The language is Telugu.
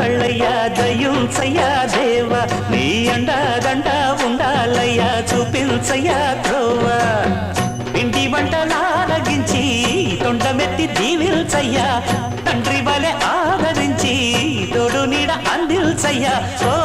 ఎన్నాళ్ళయ్యా దయ్యుంచయ్యా దేవా నీ అండదండ ఉండాలయ్యా చూపించయ్యా త్రోవా పిండి వంటలారగించి తొండమెత్తి దీవిల్చయ్యా తండ్రి వలె ఆదరించి తోడు నీడ అందిల్చయ్యా ఓ